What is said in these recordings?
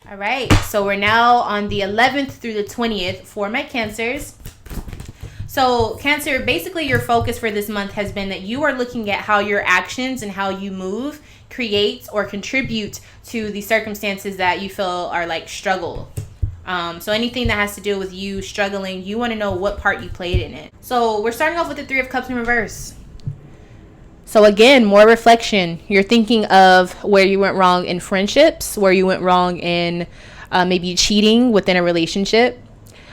All right, so we're now on the 11th through the 20th for my Cancers. So Cancer, basically your focus for this month has been that you are looking at how your actions and how you move create or contribute to the circumstances that you feel are like struggle. So anything that has to do with you struggling, you want to know what part you played in it. So we're starting off with the Three of Cups in reverse. So again, more reflection. You're thinking of where you went wrong in friendships, where you went wrong in maybe cheating within a relationship.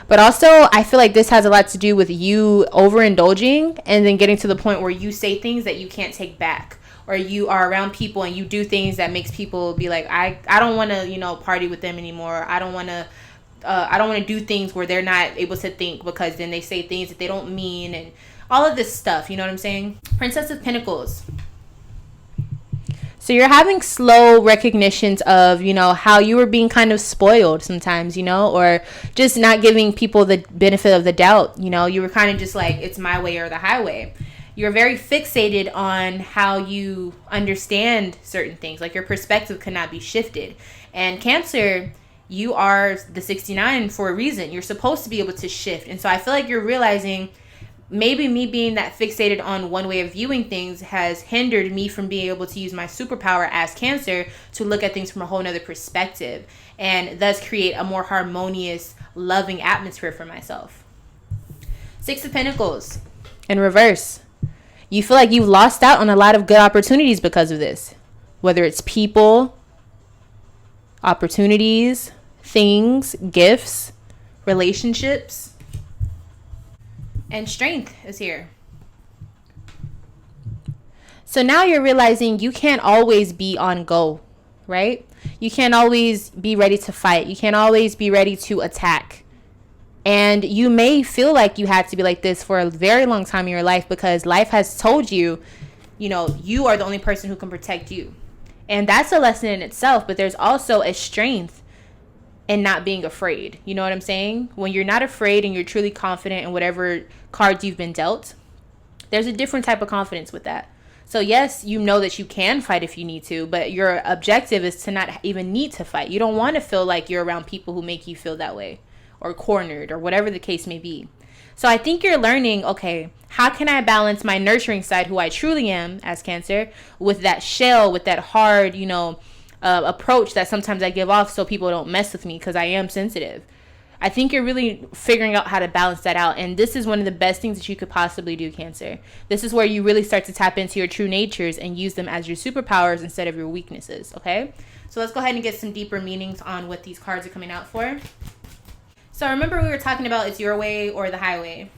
But also, I feel like this has a lot to do with you overindulging and then getting to the point where you say things that you can't take back. Or you are around people and you do things that makes people be like, I don't want to, party with them anymore. I don't want to do things where they're not able to think, because then they say things that they don't mean and all of this stuff. You know what I'm saying? Princess of Pentacles. So you're having slow recognitions of, how you were being kind of spoiled sometimes, or just not giving people the benefit of the doubt. You were kind of just like, it's my way or the highway. You're very fixated on how you understand certain things. Like your perspective cannot be shifted. And Cancer, you are the 69 for a reason. You're supposed to be able to shift. And so I feel like you're realizing maybe me being that fixated on one way of viewing things has hindered me from being able to use my superpower as Cancer to look at things from a whole nother perspective and thus create a more harmonious, loving atmosphere for myself. Six of Pentacles in reverse. You feel like you've lost out on a lot of good opportunities because of this, whether it's people, opportunities, things, gifts, relationships. And Strength is here. So now you're realizing you can't always be on go, right? You can't always be ready to fight. You can't always be ready to attack. And you may feel like you had to be like this for a very long time in your life because life has told you, you are the only person who can protect you. And that's a lesson in itself, but there's also a strength in not being afraid. You know what I'm saying? When you're not afraid and you're truly confident in whatever cards you've been dealt, there's a different type of confidence with that. So yes, you know that you can fight if you need to, but your objective is to not even need to fight. You don't want to feel like you're around people who make you feel that way or cornered or whatever the case may be. So I think you're learning, okay, how can I balance my nurturing side, who I truly am as Cancer, with that shell, with that hard, approach that sometimes I give off so people don't mess with me because I am sensitive. I think you're really figuring out how to balance that out. And this is one of the best things that you could possibly do, Cancer. This is where you really start to tap into your true natures and use them as your superpowers instead of your weaknesses, okay? So let's go ahead and get some deeper meanings on what these cards are coming out for. So remember we were talking about it's your way or the highway.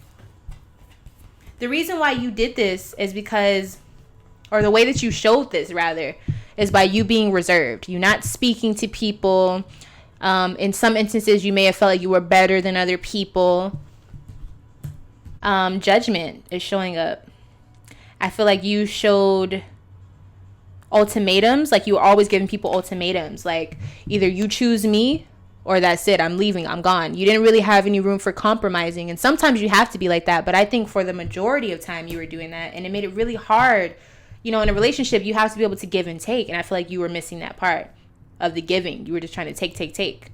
The reason why you did this is because, or the way that you showed this rather, is by you being reserved. You not speaking to people. In some instances, you may have felt like you were better than other people. Judgment is showing up. I feel like you showed ultimatums. Like you were always giving people ultimatums. Like either you choose me or that's it. I'm leaving. I'm gone. You didn't really have any room for compromising. And sometimes you have to be like that. But I think for the majority of time you were doing that. And it made it really hard. In a relationship, you have to be able to give and take. And I feel like you were missing that part of the giving. You were just trying to take.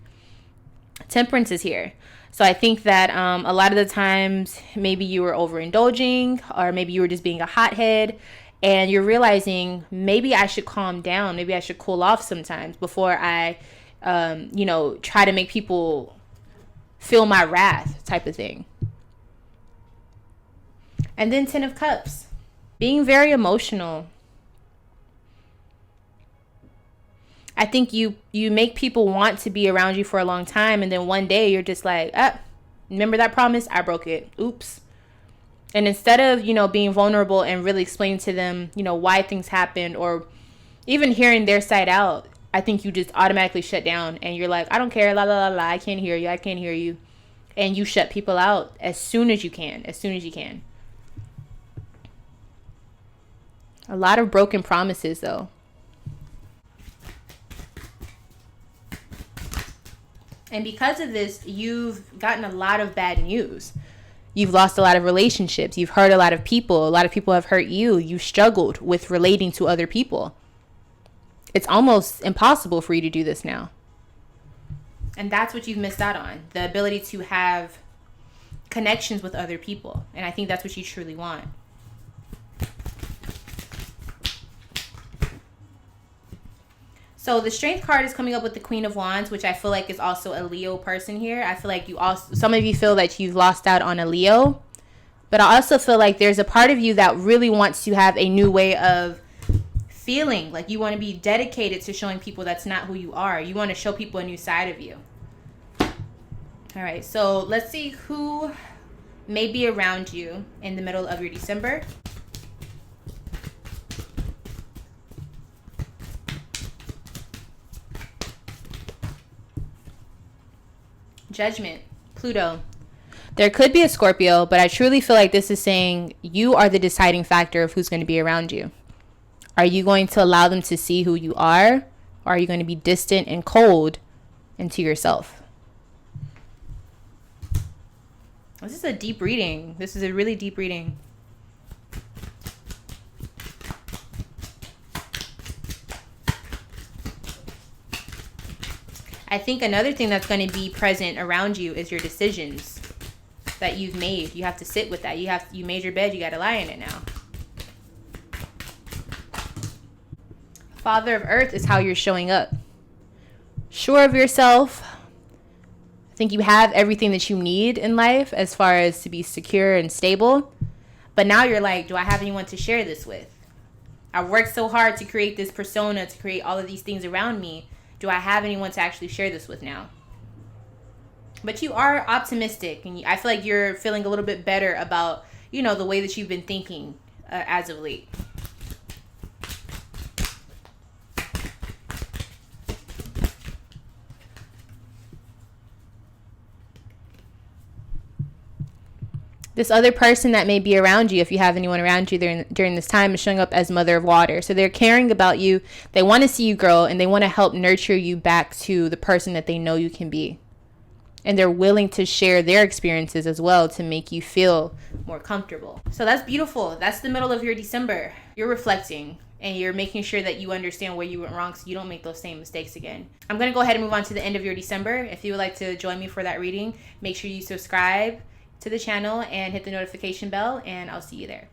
Temperance is here. So I think that a lot of the times, maybe you were overindulging or maybe you were just being a hothead. And you're realizing maybe I should calm down. Maybe I should cool off sometimes before I, try to make people feel my wrath type of thing. And then 10 of Cups. Being very emotional. I think you make people want to be around you for a long time. And then one day you're just like, remember that promise? I broke it. Oops. And instead of, being vulnerable and really explaining to them, why things happened or even hearing their side out, I think you just automatically shut down and you're like, I don't care. La, la, la, la. I can't hear you. And you shut people out as soon as you can. A lot of broken promises, though. And because of this, you've gotten a lot of bad news. You've lost a lot of relationships. You've hurt a lot of people. A lot of people have hurt you. You struggled with relating to other people. It's almost impossible for you to do this now. And that's what you've missed out on. The ability to have connections with other people. And I think that's what you truly want. So the Strength card is coming up with the Queen of Wands, which I feel like is also a Leo person here. I feel like some of you feel that you've lost out on a Leo. But I also feel like there's a part of you that really wants to have a new way of feeling. Like you want to be dedicated to showing people that's not who you are. You want to show people a new side of you. All right, so let's see who may be around you in the middle of your December. Judgment, Pluto. There could be a Scorpio, but I truly feel like this is saying you are the deciding factor of who's going to be around you. Are you going to allow them to see who you are? Or are you going to be distant and cold into yourself? This is a deep reading. This is a really deep reading. I think another thing that's going to be present around you is your decisions that you've made. You have to sit with that. You made your bed, you got to lie in it now. Father of Earth is how you're showing up. Sure of yourself. I think you have everything that you need in life as far as to be secure and stable. But now you're like, do I have anyone to share this with? I worked so hard to create this persona, to create all of these things around me. Do I have anyone to actually share this with now? But you are optimistic, and I feel like you're feeling a little bit better about, the way that you've been thinking as of late. This other person that may be around you, if you have anyone around you during this time, is showing up as Mother of Water. So they're caring about you. They want to see you grow, and they want to help nurture you back to the person that they know you can be. And they're willing to share their experiences as well to make you feel more comfortable. So that's beautiful. That's the middle of your December. You're reflecting, and you're making sure that you understand where you went wrong so you don't make those same mistakes again. I'm going to go ahead and move on to the end of your December. If you would like to join me for that reading, make sure you subscribe to the channel and hit the notification bell, and I'll see you there.